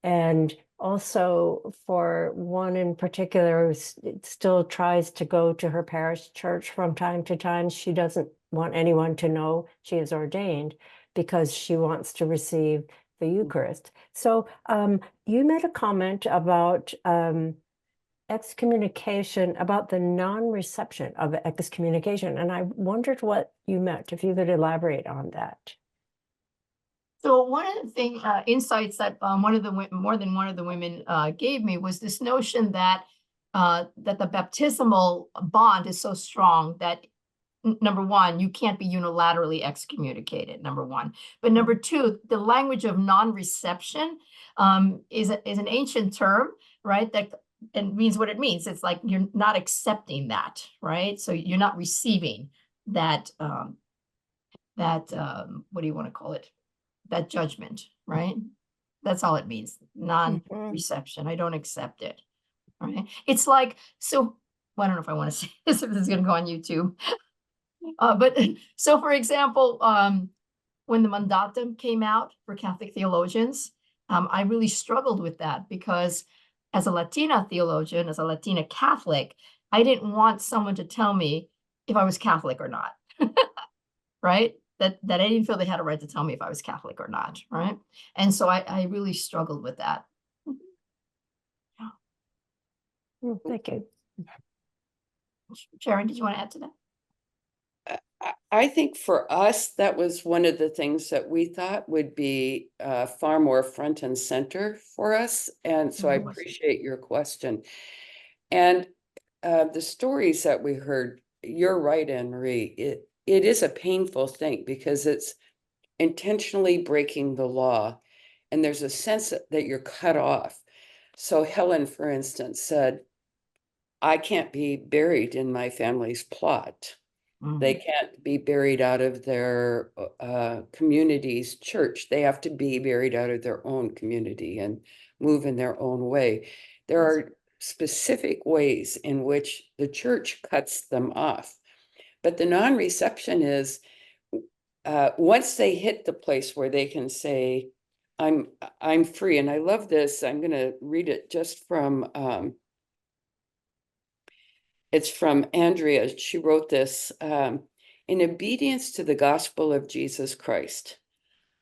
And also for one in particular who still tries to go to her parish church from time to time, she doesn't want anyone to know she is ordained because she wants to receive the Eucharist. So you made a comment about excommunication, about the non-reception of excommunication, and I wondered what you meant, if you could elaborate on that. So one of the things, insights that more than one of the women gave me was this notion that the baptismal bond is so strong that, number one, you can't be unilaterally excommunicated, number one. But number two, the language of non-reception is an ancient term, right? That and means what it means. It's like you're not accepting that, right? So you're not receiving that what do you want to call it? That judgment, right? That's all it means. Non-reception. I don't accept it. Right? It's like, so well, I don't know if I want to say this, if this is going to go on YouTube. But so, for example, when the mandatum came out for Catholic theologians, I really struggled with that because as a Latina theologian, as a Latina Catholic, I didn't want someone to tell me if I was Catholic or not, right? That I didn't feel they had a right to tell me if I was Catholic or not, right? And so I really struggled with that. Yeah. Thank you. Sharon, did you want to add to that? I think for us, that was one of the things that we thought would be far more front and center for us. And so I appreciate your question. And the stories that we heard, you're right, Anne-Marie, it is a painful thing because it's intentionally breaking the law. And there's a sense that you're cut off. So Helen, for instance, said, I can't be buried in my family's plot. They can't be buried out of their community's church. They have to be buried out of their own community and move in their own way. There are specific ways in which the church cuts them off. But the non-reception is once they hit the place where they can say, I'm free. And I love this. I'm going to read it just from, it's from Andrea. She wrote this, in obedience to the gospel of Jesus Christ,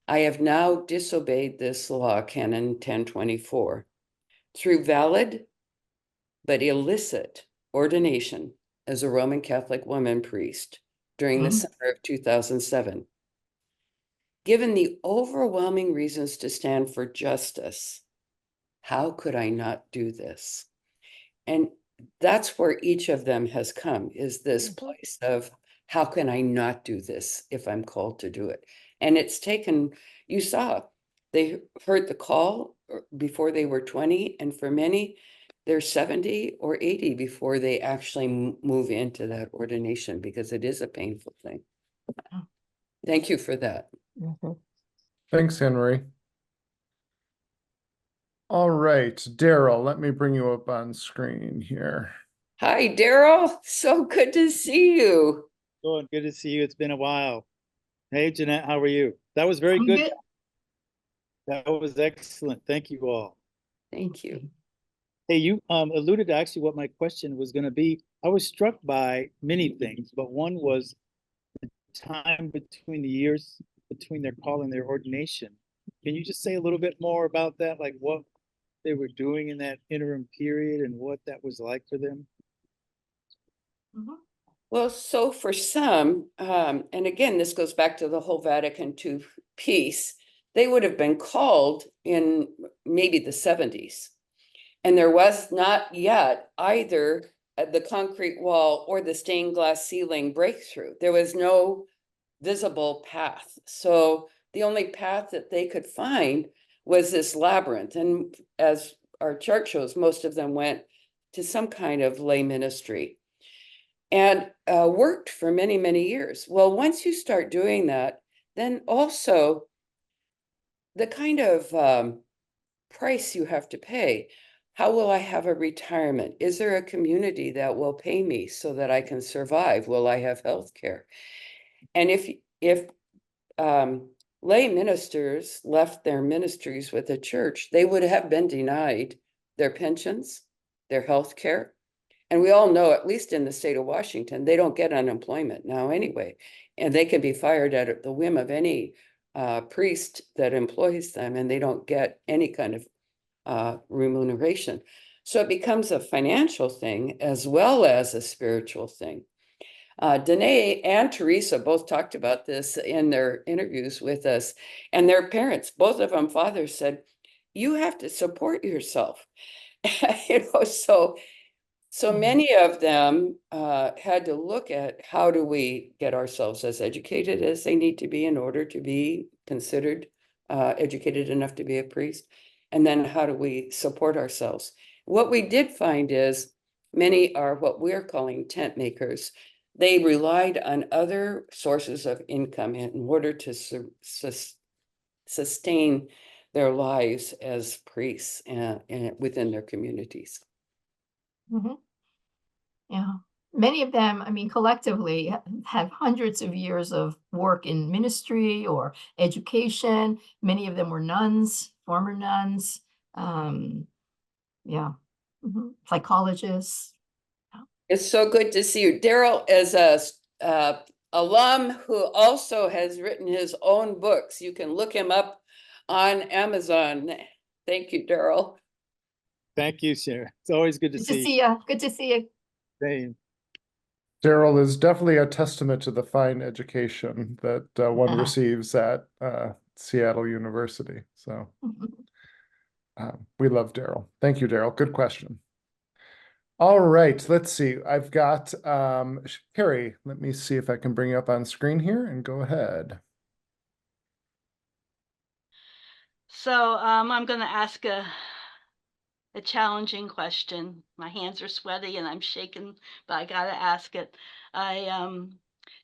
I have now disobeyed this law, Canon 1024, through valid but illicit ordination as a Roman Catholic woman priest during the summer of 2007. Given the overwhelming reasons to stand for justice, how could I not do this? And that's where each of them has come, is this place of, how can I not do this if I'm called to do it? And it's taken, you saw, they heard the call before they were 20, and for many, they're 70 or 80 before they actually move into that ordination, because it is a painful thing. Thank you for that. Thanks, Henry. All right, Daryl, let me bring you up on screen here. Hi, Daryl. So good to see you. Good to see you. It's been a while. Hey, Jeanette, how are you? That was very I'm good. good. That was excellent. Thank you all. Thank you. Hey, you alluded to actually what my question was going to be. I was struck by many things, but one was the time between the years between their call and their ordination. Can you just say a little bit more about that? Like what they were doing in that interim period and what that was like for them? Well, so for some, and again, this goes back to the whole Vatican II piece, they would have been called in maybe the 70s. And there was not yet either the concrete wall or the stained glass ceiling breakthrough. There was no visible path. So the only path that they could find was this labyrinth. And as our chart shows, most of them went to some kind of lay ministry and worked for many, many years. Well, once you start doing that, then also the kind of price you have to pay. How will I have a retirement? Is there a community that will pay me so that I can survive? Will I have health care? And if lay ministers left their ministries with the church, they would have been denied their pensions, their health care. And we all know, at least in the state of Washington, they don't get unemployment now anyway. And they can be fired at the whim of any priest that employs them, and they don't get any kind of remuneration. So it becomes a financial thing as well as a spiritual thing. Danae and Teresa both talked about this in their interviews with us, and their parents, both of them fathers, said, you have to support yourself. So many of them had to look at, how do we get ourselves as educated as they need to be in order to be considered educated enough to be a priest? And then how do we support ourselves? What we did find is many are what we're calling tent makers. They relied on other sources of income in order to sustain their lives as priests and within their communities. Yeah. Many of them, I mean, collectively have hundreds of years of work in ministry or education. Many of them were nuns, former nuns. Yeah. Psychologists. It's so good to see you. Daryl is a alum who also has written his own books. You can look him up on Amazon. Thank you, Daryl. Thank you, Sharon. It's always good to see you. Good to see you. Same. Daryl is definitely a testament to the fine education that one receives at Seattle University. So we love Daryl. Thank you, Daryl. Good question. All right, let's see. I've got Carrie. Let me see if I can bring you up on screen here and go ahead. So I'm going to ask a challenging question. My hands are sweaty and I'm shaking, but I got to ask it. I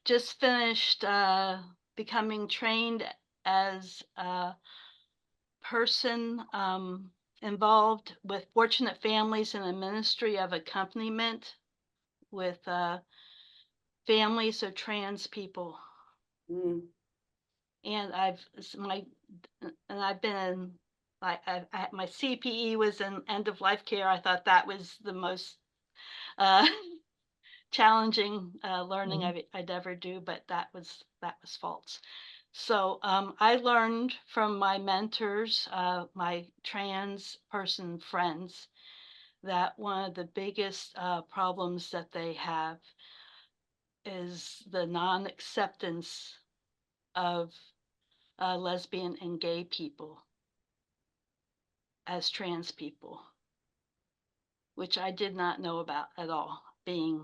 just finished becoming trained as a person involved with Fortunate Families in a ministry of accompaniment with families of trans people. Mm. And I've been in, my CPE was in end of life care. I thought that was the most challenging learning I'd ever do, but that was false. So I learned from my mentors, my trans person friends, that one of the biggest problems that they have is the non-acceptance of lesbian and gay people as trans people, which I did not know about at all, being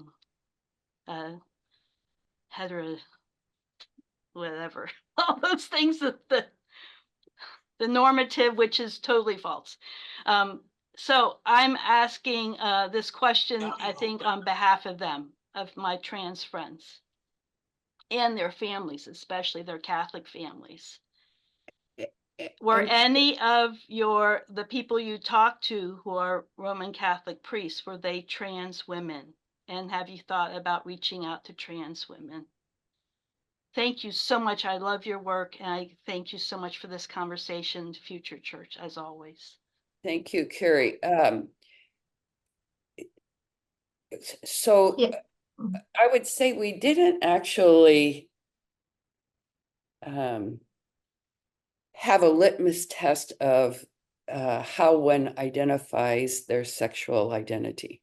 hetero, whatever, all those things that the normative, which is totally false. So I'm asking this question, I think, on behalf of them, of my trans friends and their families, especially their Catholic families. Were any of the people you talked to who are Roman Catholic priests, were they trans women? And have you thought about reaching out to trans women? Thank you so much. I love your work, and I thank you so much for this conversation, Future Church, as always. Thank you, Carrie. So Yeah. I would say we didn't actually have a litmus test of how one identifies their sexual identity.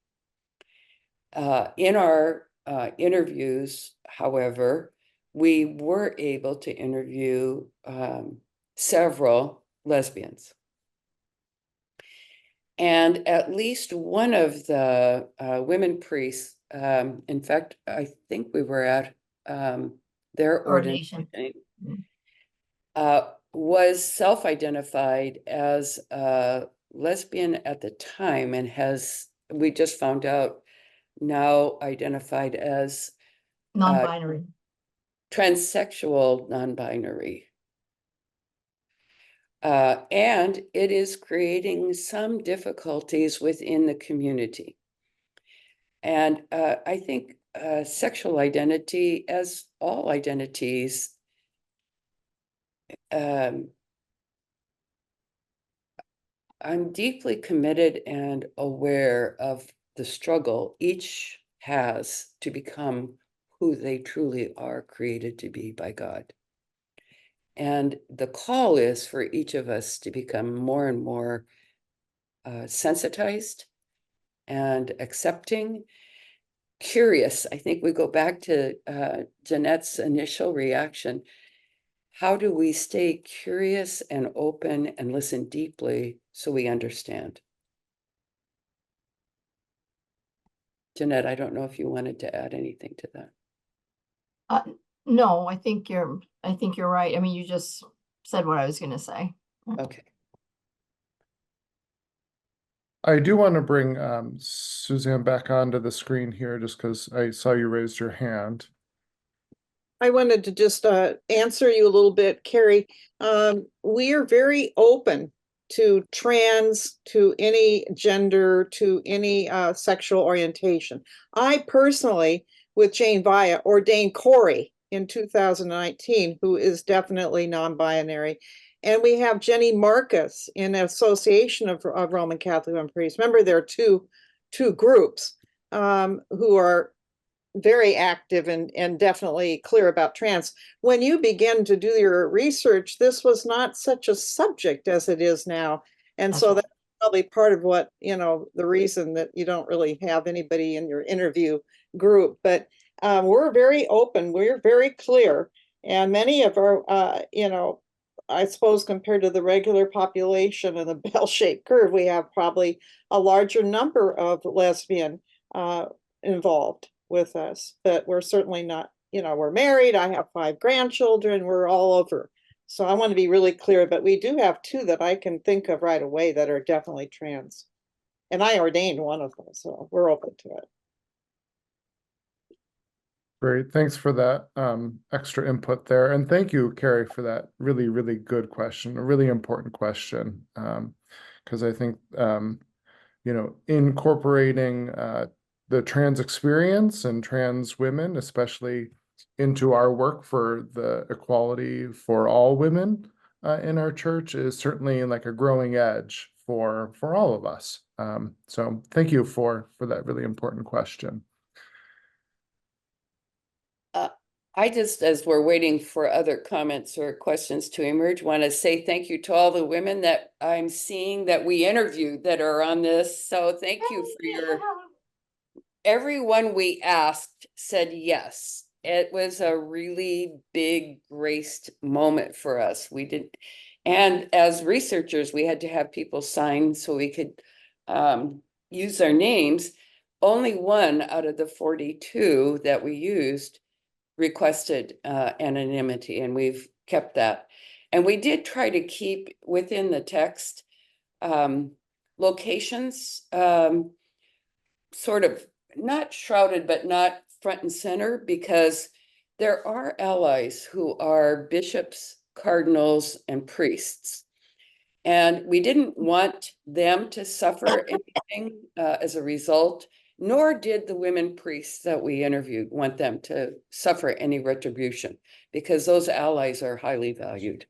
In our interviews, however, we were able to interview several lesbians. And at least one of the women priests, in fact, I think we were at their ordination, was self-identified as a lesbian at the time, and we just found out, now identified as Non-binary. transsexual non-binary. And it is creating some difficulties within the community. And I think sexual identity, as all identities, I'm deeply committed and aware of the struggle each has to become who they truly are created to be by God. And the call is for each of us to become more and more sensitized and accepting, curious. I think we go back to Jeanette's initial reaction. How do we stay curious and open and listen deeply so we understand? Jeanette, I don't know if you wanted to add anything to that. No, I think you're right. I mean, you just said what I was going to say. Okay. I do want to bring Suzanne back onto the screen here, just because I saw you raised your hand. I wanted to just answer you a little bit, Carrie. We are very open to trans, to any gender, to any sexual orientation. I personally, with Jane Via, ordained Corey in 2019, who is definitely non-binary. And we have Jenny Marcus in Association of Roman Catholic Womenpriests. Remember, there are two groups who are very active and definitely clear about trans. When you begin to do your research, this was not such a subject as it is now. And so that's probably part of what, the reason that you don't really have anybody in your interview group. But we're very open, we're very clear. And many of our, I suppose compared to the regular population and the bell-shaped curve, we have probably a larger number of lesbian involved with us, but we're certainly not, we're married. I have 5 grandchildren. We're all over. So I want to be really clear, but we do have 2 that I can think of right away that are definitely trans. And I ordained one of them, so we're open to it. Great, thanks for that extra input there. And thank you, Carrie, for that really, really good question, a really important question. because I think, incorporating the trans experience and trans women, especially into our work for the equality for all women in our church, is certainly like a growing edge for all of us. So thank you for that really important question. I just, as we're waiting for other comments or questions to emerge, want to say thank you to all the women that I'm seeing that we interviewed that are on this. So thank you for everyone we asked said yes. It was a really big graced moment for us. And as researchers, we had to have people sign so we could use their names. Only one out of the 42 that we used requested anonymity, and we've kept that. And we did try to keep within the text locations, sort of not shrouded, but not front and center, because there are allies who are bishops, cardinals, and priests. And we didn't want them to suffer anything as a result, nor did the women priests that we interviewed want them to suffer any retribution, because those allies are highly valued.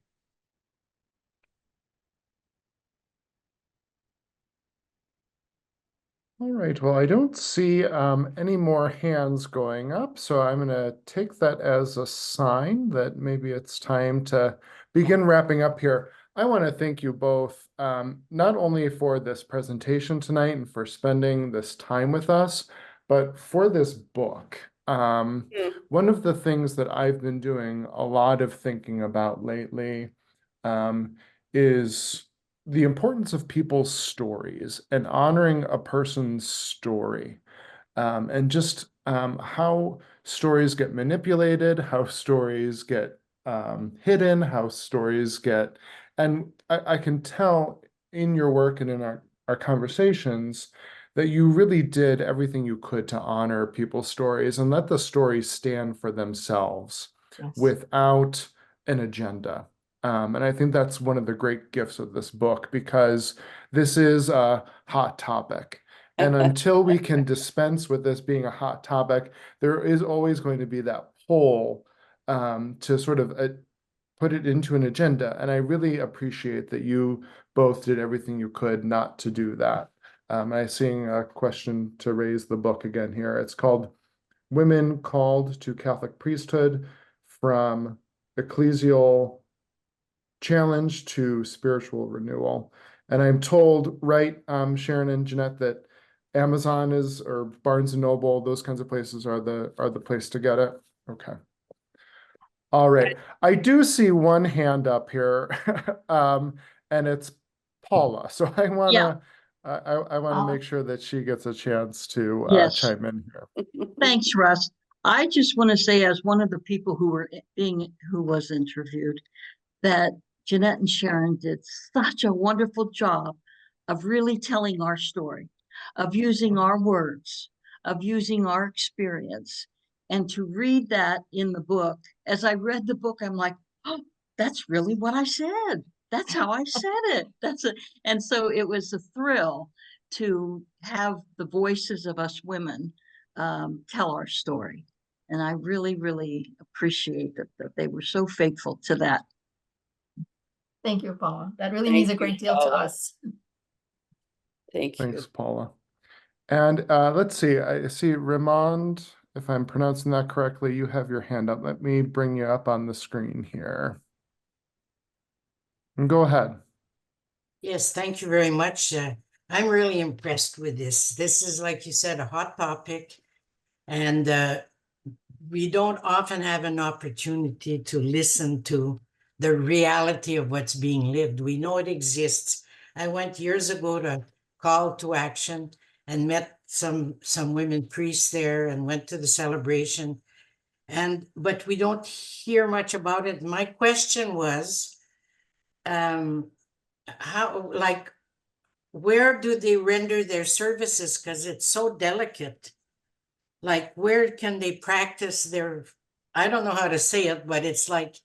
All right, well, I don't see any more hands going up, so I'm going to take that as a sign that maybe it's time to begin wrapping up here. I want to thank you both, not only for this presentation tonight and for spending this time with us, but for this book. One of the things that I've been doing a lot of thinking about lately is the importance of people's stories and honoring a person's story, and just how stories get manipulated, how stories get hidden, how stories get, and I can tell in your work and in our conversations that you really did everything you could to honor people's stories and let the stories stand for themselves. Yes. Without an agenda. And I think that's one of the great gifts of this book, because this is a hot topic. And until we can dispense with this being a hot topic, there is always going to be that pull to sort of put it into an agenda. And I really appreciate that you both did everything you could not to do that. I'm seeing a question to raise the book again here. It's called Women Called to Catholic Priesthood, from Ecclesial Challenge to Spiritual Renewal. And I'm told, right, Sharon and Jeanette, that Amazon is, or Barnes and Noble, those kinds of places are the place to get it. Okay. All right. I do see one hand up here, and it's Paula. So I want to I want to make sure that she gets a chance to Yes. chime in here. Thanks, Russ. I just want to say, as one of the people who was interviewed, that Jeanette and Sharon did such a wonderful job of really telling our story, of using our words, of using our experience. And to read that in the book, as I read the book, I'm like, oh, that's really what I said. That's how I said it. And so it was a thrill to have the voices of us women tell our story. And I really, really appreciate that they were so faithful to that. Thank you, Paula. That really Thank means a you, great deal to Paula. us. Thank you. Thanks, Paula. And let's see, I see Raymond, if I'm pronouncing that correctly, you have your hand up. Let me bring you up on the screen here. And go ahead. Yes, thank you very much. I'm really impressed with this. This is, like you said, a hot topic, and we don't often have an opportunity to listen to the reality of what's being lived. We know it exists. I went years ago to Call to Action and met some women priests there and went to the celebration, but we don't hear much about it. My question was, how, like, where do they render their services? Because it's so delicate. Like, where can they practice their, I don't know how to say it, but it's like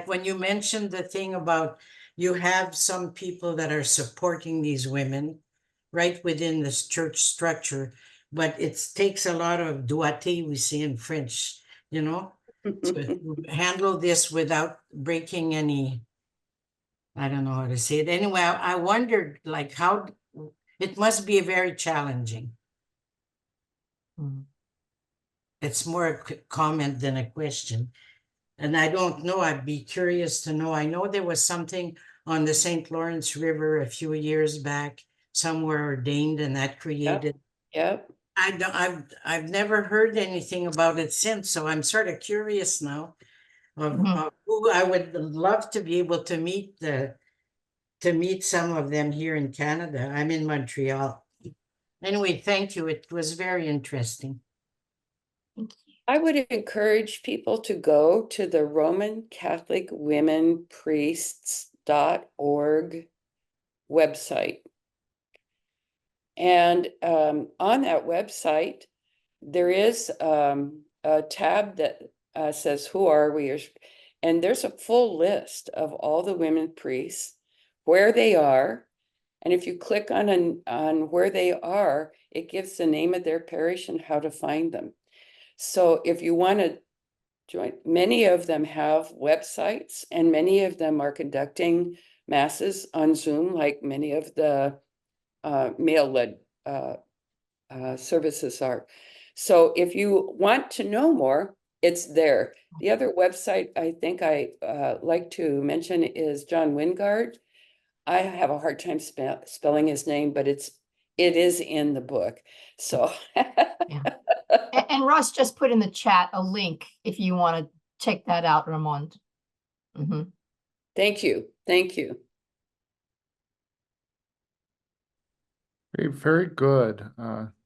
when you mentioned the thing about, you have some people that are supporting these women right within this church structure, but it takes a lot of doigté, we say in French, you know, to handle this without breaking any, I don't know how to say it. Anyway, I wondered like how it must be very challenging. It's more a comment than a question. And I don't know, I'd be curious to know. I know there was something on the St. Lawrence River a few years back, somewhere ordained, and that created. Yep. I've never heard anything about it since, so I'm sort of curious now of who I would love to be able to meet some of them here in Canada. I'm in Montreal. Anyway, thank you. It was very interesting. I would encourage people to go to the Roman Catholic Womenpriests.org website. And on that website, there is a tab that says, who are we? And there's a full list of all the women priests, where they are. And if you click on where they are, it gives the name of their parish and how to find them. So if you want to join, many of them have websites, and many of them are conducting masses on Zoom, like many of the male-led services are. So if you want to know more, it's there. The other website I think I like to mention is John Wingard. I have a hard time spelling his name, but it is in the book. So Yeah. And Russ just put in the chat a link if you want to check that out, Ramon. Thank you. Thank you. Very good.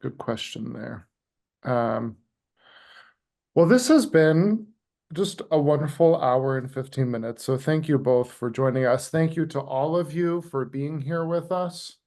Good question there. Well, this has been just a wonderful hour and 15 minutes. So thank you both for joining us. Thank you to all of you for being here with us.